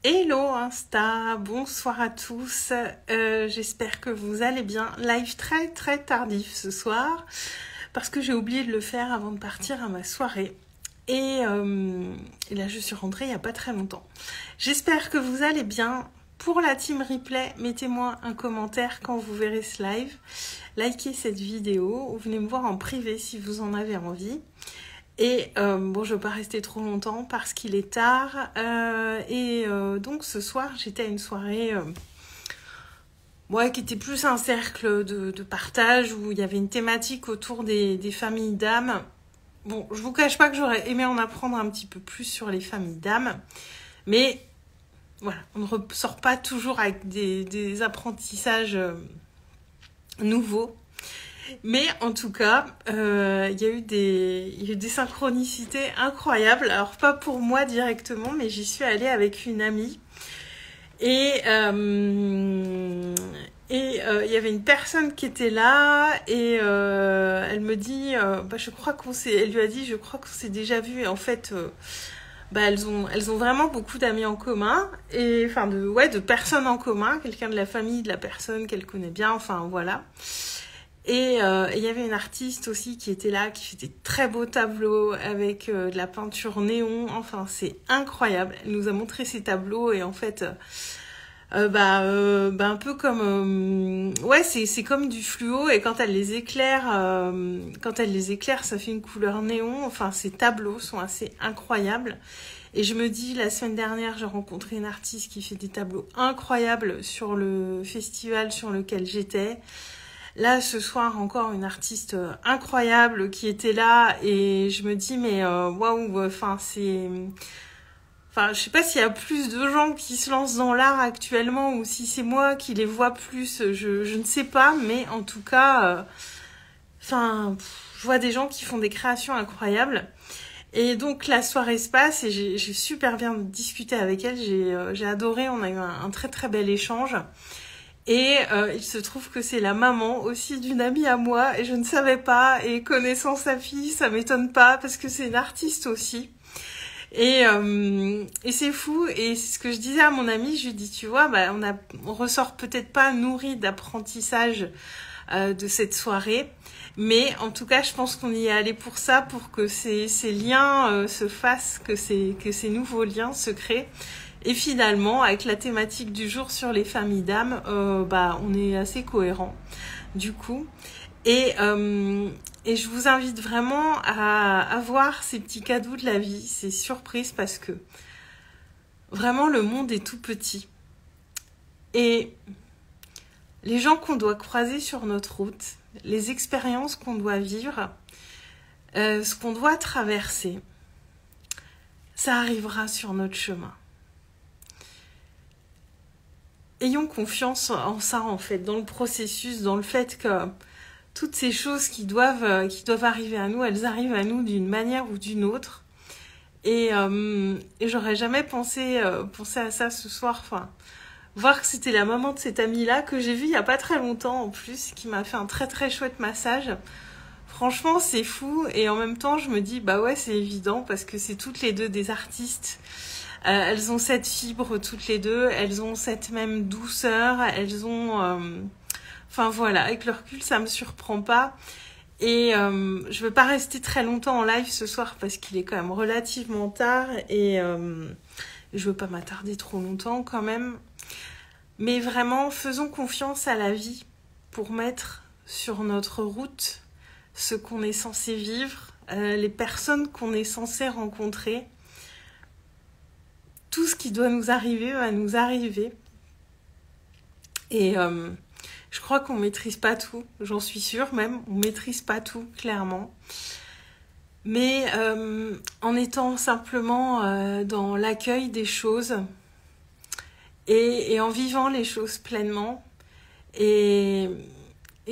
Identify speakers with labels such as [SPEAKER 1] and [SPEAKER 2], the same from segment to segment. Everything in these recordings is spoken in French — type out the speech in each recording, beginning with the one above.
[SPEAKER 1] Hello Insta, bonsoir à tous, j'espère que vous allez bien. Live très tardif ce soir parce que j'ai oublié de le faire avant de partir à ma soirée et là je suis rentrée il n'y a pas très longtemps. J'espère que vous allez bien. Pour la team replay, mettez-moi un commentaire quand vous verrez ce live, likez cette vidéo ou venez me voir en privé si vous en avez envie. Et bon, je ne veux pas rester trop longtemps parce qu'il est tard. Donc ce soir, j'étais à une soirée qui était plus un cercle de partage où il y avait une thématique autour des familles d'âmes. Bon, je vous cache pas que j'aurais aimé en apprendre un petit peu plus sur les familles d'âmes. Mais voilà, on ne ressort pas toujours avec des apprentissages nouveaux. Mais en tout cas, il y a eu des synchronicités incroyables. Alors pas pour moi directement, mais j'y suis allée avec une amie. Et il y avait une personne qui était là et elle me dit, je crois elle lui a dit, je crois qu'on s'est déjà vu. Et en fait, elles ont vraiment beaucoup d'amis en commun et enfin de personnes en commun, quelqu'un de la famille de la personne qu'elle connaît bien. Enfin voilà. Et il y avait une artiste aussi qui était là, qui fait des très beaux tableaux avec de la peinture néon. Enfin, c'est incroyable. Elle nous a montré ses tableaux et en fait, un peu comme... c'est comme du fluo et quand elle les éclaire, ça fait une couleur néon. Enfin, ces tableaux sont assez incroyables. Et je me dis, la semaine dernière, j'ai rencontré une artiste qui fait des tableaux incroyables sur le festival sur lequel j'étais. Là, ce soir, encore une artiste incroyable qui était là et je me dis, mais waouh, enfin, c'est... Enfin, je sais pas s'il y a plus de gens qui se lancent dans l'art actuellement ou si c'est moi qui les vois plus, je ne sais pas, mais en tout cas, je vois des gens qui font des créations incroyables. Et donc, la soirée se passe et j'ai super bien discuté avec elle, j'ai adoré, on a eu un très bel échange. Et il se trouve que c'est la maman aussi d'une amie à moi et je ne savais pas. Et connaissant sa fille, ça m'étonne pas parce que c'est une artiste aussi. Et c'est fou. Et c'est ce que je disais à mon amie. Je lui dis, tu vois, on ressort peut-être pas nourri d'apprentissage de cette soirée. Mais en tout cas, je pense qu'on y est allé pour ça, pour que ces liens se fassent, que ces nouveaux liens se créent. Et finalement, avec la thématique du jour sur les familles d'âmes, on est assez cohérent du coup. Et je vous invite vraiment à voir ces petits cadeaux de la vie, ces surprises, parce que vraiment le monde est tout petit. Et les gens qu'on doit croiser sur notre route, les expériences qu'on doit vivre, ce qu'on doit traverser, ça arrivera sur notre chemin. Ayons confiance en ça, en fait, dans le processus, dans le fait que toutes ces choses qui doivent arriver à nous, elles arrivent à nous d'une manière ou d'une autre. Et j'aurais jamais pensé à ça ce soir. Enfin, voir que c'était la maman de cette amie-là que j'ai vue il y a pas très longtemps en plus, qui m'a fait un très chouette massage. Franchement, c'est fou. Et en même temps, je me dis, c'est évident parce que c'est toutes les deux des artistes. Elles ont cette fibre toutes les deux, elles ont cette même douceur, elles ont... avec le recul, ça me surprend pas. Et je veux pas rester très longtemps en live ce soir parce qu'il est quand même relativement tard et je veux pas m'attarder trop longtemps quand même. Mais vraiment, faisons confiance à la vie pour mettre sur notre route ce qu'on est censé vivre, les personnes qu'on est censé rencontrer. Tout ce qui doit nous arriver va nous arriver. Et je crois qu'on maîtrise pas tout, j'en suis sûre même, on maîtrise pas tout, clairement. Mais en étant simplement dans l'accueil des choses et en vivant les choses pleinement. Et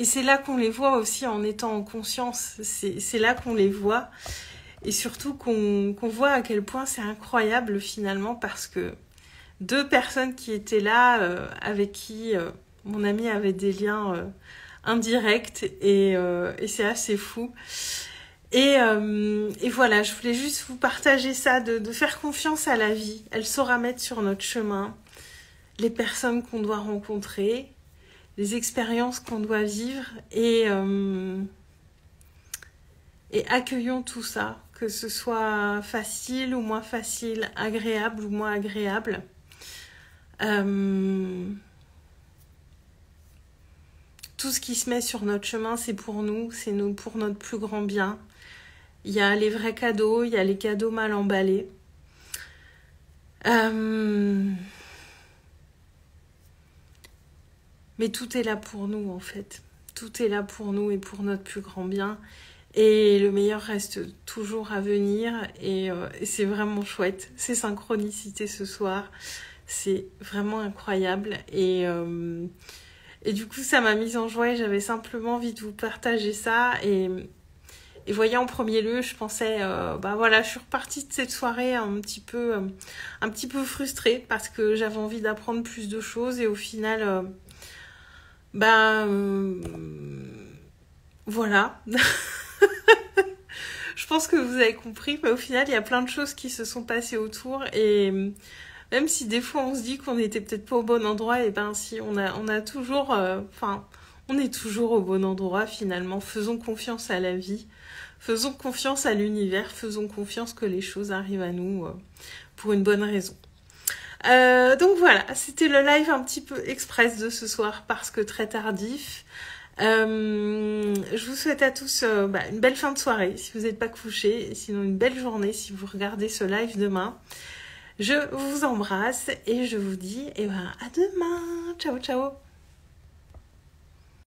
[SPEAKER 1] c'est là qu'on les voit aussi en étant en conscience, c'est là qu'on les voit. Et surtout qu'on voit à quel point c'est incroyable finalement parce que deux personnes qui étaient là, avec qui mon ami avait des liens indirects et c'est assez fou. Et voilà, je voulais juste vous partager ça, de faire confiance à la vie. Elle saura mettre sur notre chemin les personnes qu'on doit rencontrer, les expériences qu'on doit vivre, et accueillons tout ça, que ce soit facile ou moins facile, agréable ou moins agréable. Tout ce qui se met sur notre chemin, c'est pour nous, pour notre plus grand bien. Il y a les vrais cadeaux, il y a les cadeaux mal emballés. Mais tout est là pour nous, en fait. Tout est là pour nous et pour notre plus grand bien. Et le meilleur reste toujours à venir. Et c'est vraiment chouette. Ces synchronicités ce soir, c'est vraiment incroyable. Et du coup, ça m'a mise en joie et j'avais simplement envie de vous partager ça. Et voyez, en premier lieu, je pensais, voilà, je suis repartie de cette soirée un petit peu frustrée parce que j'avais envie d'apprendre plus de choses. Et au final... voilà. Je pense que vous avez compris, mais au final, il y a plein de choses qui se sont passées autour. Et même si des fois, on se dit qu'on n'était peut-être pas au bon endroit, et si, on a toujours... on est toujours au bon endroit, finalement. Faisons confiance à la vie. Faisons confiance à l'univers. Faisons confiance que les choses arrivent à nous pour une bonne raison. Donc voilà, c'était le live un petit peu express de ce soir parce que très tardif. Je vous souhaite à tous une belle fin de soirée si vous n'êtes pas couchés, sinon une belle journée si vous regardez ce live demain. Je vous embrasse et je vous dis à demain. Ciao ciao.